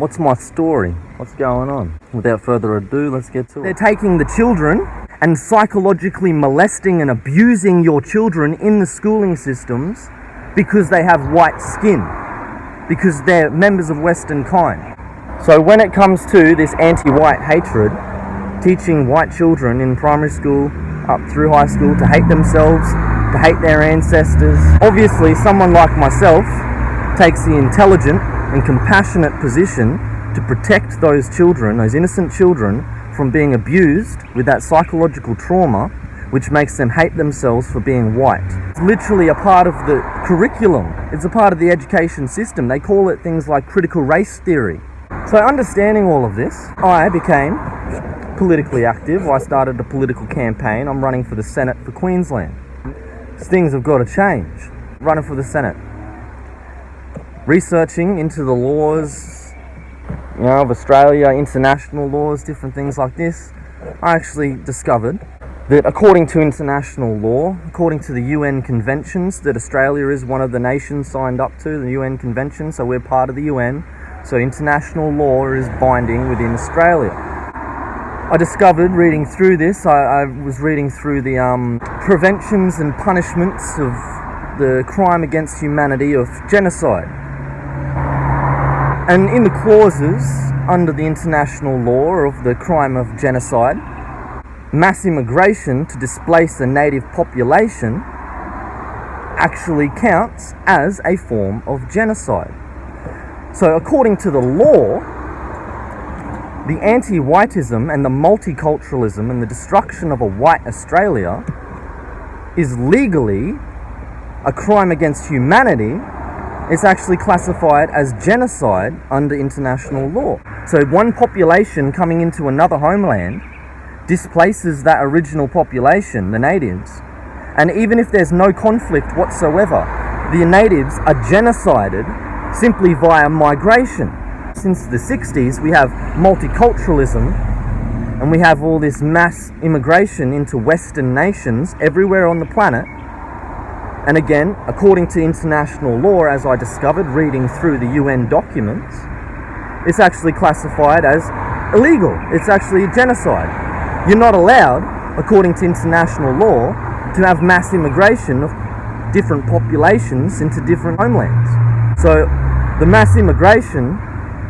What's my story? What's going on? Without further ado, let's get to it. They're taking the children and psychologically molesting and abusing your children in the schooling systems because they have white skin, because they're members of Western kind. So when it comes to this anti-white hatred, teaching white children in primary school up through high school to hate themselves, to hate their ancestors, obviously someone like myself takes the intelligent and compassionate position to protect those children, those innocent children, from being abused with that psychological trauma which makes them hate themselves for being white. It's literally a part of the curriculum. It's a part of the education system. They call it things like critical race theory. So understanding all of this, I became politically active. I started a political campaign. I'm running for the Senate for Queensland. Things have got to change. Running for the Senate. Researching into the laws, of Australia, international laws, different things like this, I actually discovered that according to international law, according to the UN conventions, that Australia is one of the nations signed up to the UN convention, so we're part of the UN, so international law is binding within Australia. I discovered reading through this, I was reading through the preventions and punishments of the crime against humanity of genocide. And in the clauses under the international law of the crime of genocide, mass immigration to displace a native population actually counts as a form of genocide. So according to the law, the anti-whiteism and the multiculturalism and the destruction of a white Australia is legally a crime against humanity. It's actually classified as genocide under international law. So one population coming into another homeland displaces that original population, the natives, and even if there's no conflict whatsoever, the natives are genocided simply via migration. Since the 60s, we have multiculturalism and we have all this mass immigration into Western nations everywhere on the planet. And again, according to international law, as I discovered reading through the UN documents, it's actually classified as illegal. It's actually a genocide. You're not allowed, according to international law, to have mass immigration of different populations into different homelands. So the mass immigration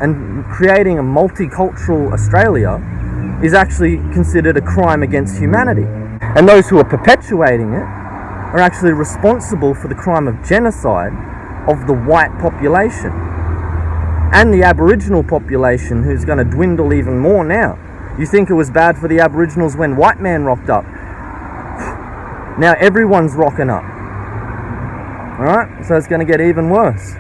and creating a multicultural Australia is actually considered a crime against humanity. And those who are perpetuating it are actually responsible for the crime of genocide of the white population and the Aboriginal population, who's going to dwindle even more now. You think it was bad for the Aboriginals when white man rocked up? Now everyone's rocking up. Alright, so it's going to get even worse.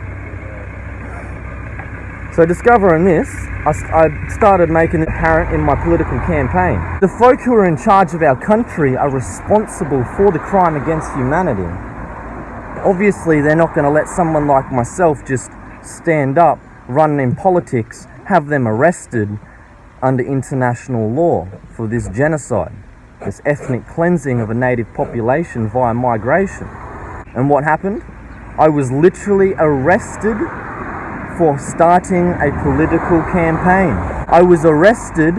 So discovering this, I started making it apparent in my political campaign. The folk who are in charge of our country are responsible for the crime against humanity. Obviously, they're not going to let someone like myself just stand up, run in politics, have them arrested under international law for this genocide, this ethnic cleansing of a native population via migration. And what happened? I was literally arrested for starting a political campaign. I was arrested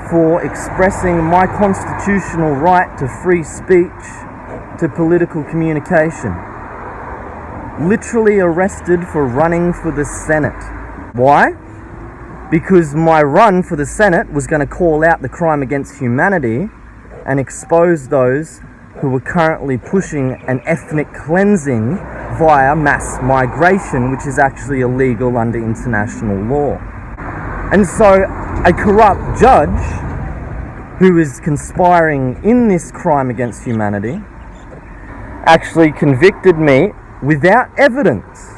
for expressing my constitutional right to free speech, to political communication. Literally arrested for running for the Senate. Why? Because my run for the Senate was going to call out the crime against humanity and expose those who were currently pushing an ethnic cleansing via mass migration, which is actually illegal under international law. And so a corrupt judge who is conspiring in this crime against humanity actually convicted me without evidence.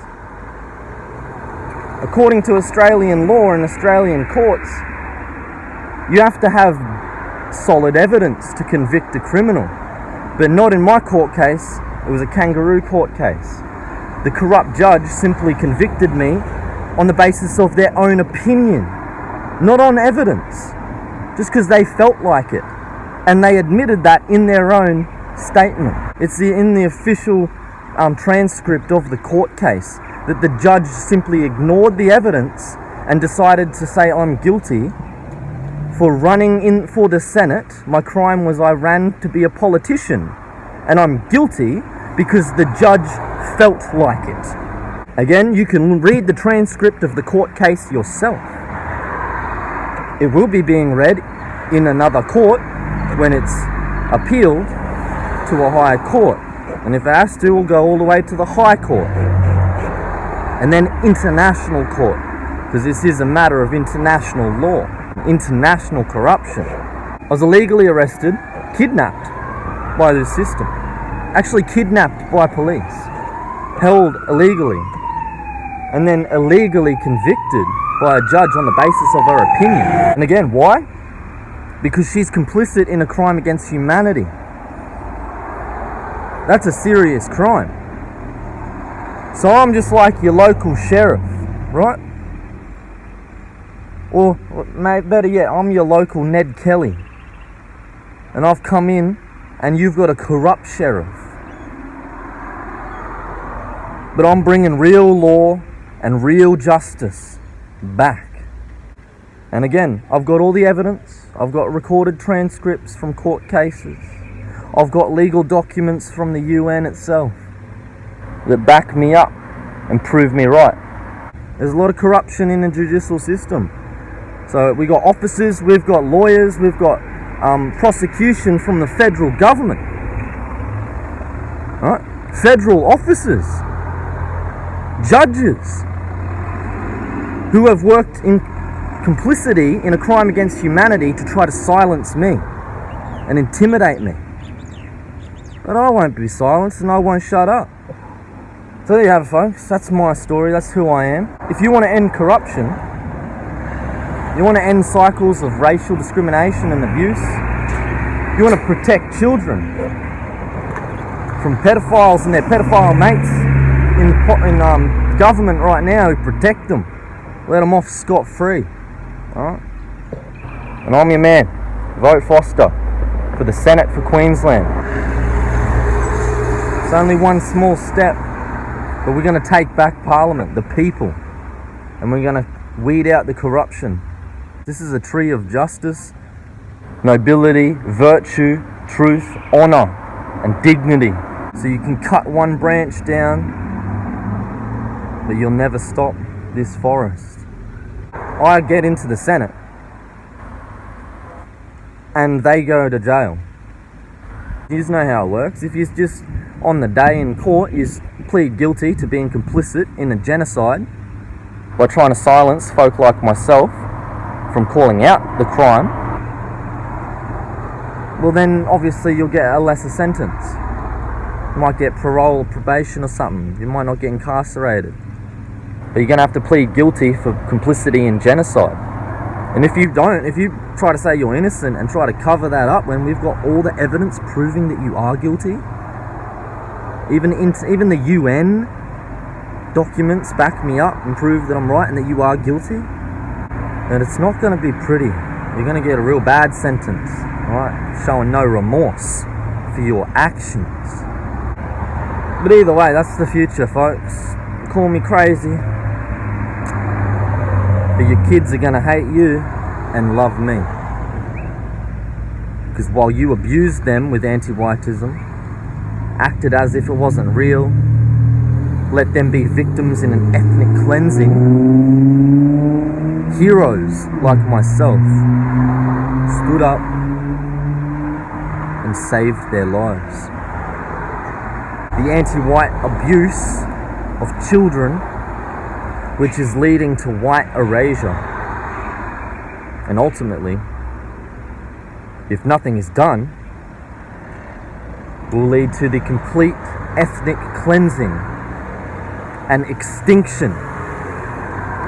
According to Australian law and Australian courts, you have to have solid evidence to convict a criminal. But not in my court case. It was a kangaroo court case. The corrupt judge simply convicted me on the basis of their own opinion, not on evidence, just because they felt like it. And they admitted that in their own statement. It's in the official transcript of the court case that the judge simply ignored the evidence and decided to say I'm guilty for running in for the Senate. My crime was I ran to be a politician, and I'm guilty because the judge felt like it. Again, you can read the transcript of the court case yourself. It will be being read in another court when it's appealed to a higher court. And if it has to, we'll go all the way to the high court. And then international court, because this is a matter of international law, international corruption. I was illegally arrested, kidnapped by this system. Actually kidnapped by police, held illegally, and then illegally convicted by a judge on the basis of her opinion. And again, why? Because she's complicit in a crime against humanity. That's a serious crime. So I'm just like your local sheriff, right? Or, better yet, I'm your local Ned Kelly. And I've come in and you've got a corrupt sheriff. But I'm bringing real law and real justice back. And again, I've got all the evidence. I've got recorded transcripts from court cases. I've got legal documents from the UN itself that back me up and prove me right. There's a lot of corruption in the judicial system. So we got officers, we've got lawyers, we've got prosecution from the federal government. Right? Federal officers, judges who have worked in complicity in a crime against humanity to try to silence me and intimidate me. But I won't be silenced and I won't shut up. So there you have it, folks. That's my story. That's who I am. If you want to end corruption, you want to end cycles of racial discrimination and abuse, you want to protect children from pedophiles and their pedophile mates in government right now who protect them, let them off scot-free. Alright? And I'm your man. Vote Foster for the Senate for Queensland. It's only one small step, but we're going to take back Parliament, the people, and we're going to weed out the corruption. This is a tree of justice, nobility, virtue, truth, honour, and dignity. So you can cut one branch down, but you'll never stop this forest. I get into the Senate, and they go to jail. You just know how it works. If you just, on the day in court, you plead guilty to being complicit in a genocide by trying to silence folk like myself from calling out the crime, well then obviously you'll get a lesser sentence. You might get parole or probation or something. You might not get incarcerated. But you're going to have to plead guilty for complicity in genocide. And if you try to say you're innocent and try to cover that up when we've got all the evidence proving that you are guilty, even the UN documents back me up and prove that I'm right and that you are guilty, and it's not going to be pretty. You're going to get a real bad sentence, right? Showing no remorse for your actions. But either way, that's the future, folks. Call me crazy, but your kids are going to hate you and love me. Because while you abused them with anti-whiteism, acted as if it wasn't real, let them be victims in an ethnic cleansing, heroes like myself stood up and saved their lives. The anti-white abuse of children, which is leading to white erasure. And ultimately, if nothing is done, will lead to the complete ethnic cleansing and extinction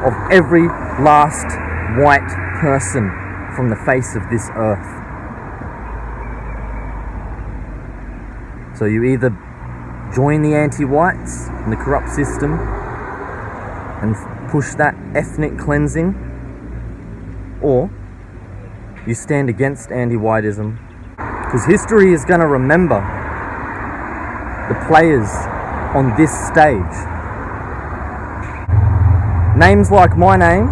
of every last white person from the face of this earth. So you either join the anti-whites and the corrupt system and push that ethnic cleansing, or you stand against anti-whiteism, because history is going to remember the players on this stage. Names like my name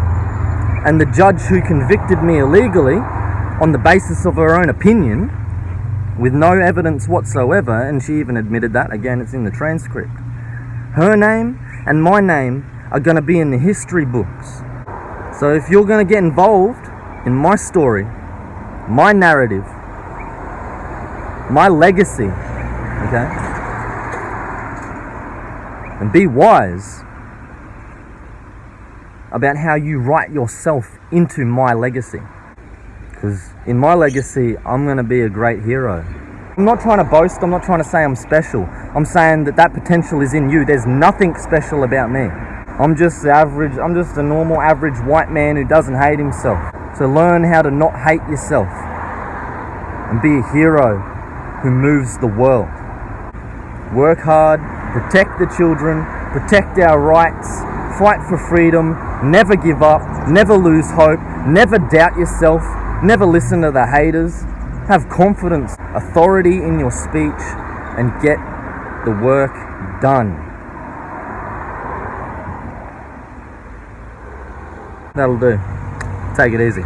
and the judge who convicted me illegally on the basis of her own opinion, with no evidence whatsoever, and she even admitted that, again it's in the transcript, her name and my name are going to be in the history books. So if you're going to get involved in my story, my narrative, my legacy, okay, and be wise about how you write yourself into my legacy. Because in my legacy, I'm going to be a great hero. I'm not trying to boast, I'm not trying to say I'm special. I'm saying that potential is in you. There's nothing special about me. I'm just a normal average white man who doesn't hate himself. So learn how to not hate yourself and be a hero who moves the world. Work hard, protect the children, protect our rights, fight for freedom, never give up, never lose hope, never doubt yourself, never listen to the haters. Have confidence, authority in your speech, and get the work done. That'll do. Take it easy.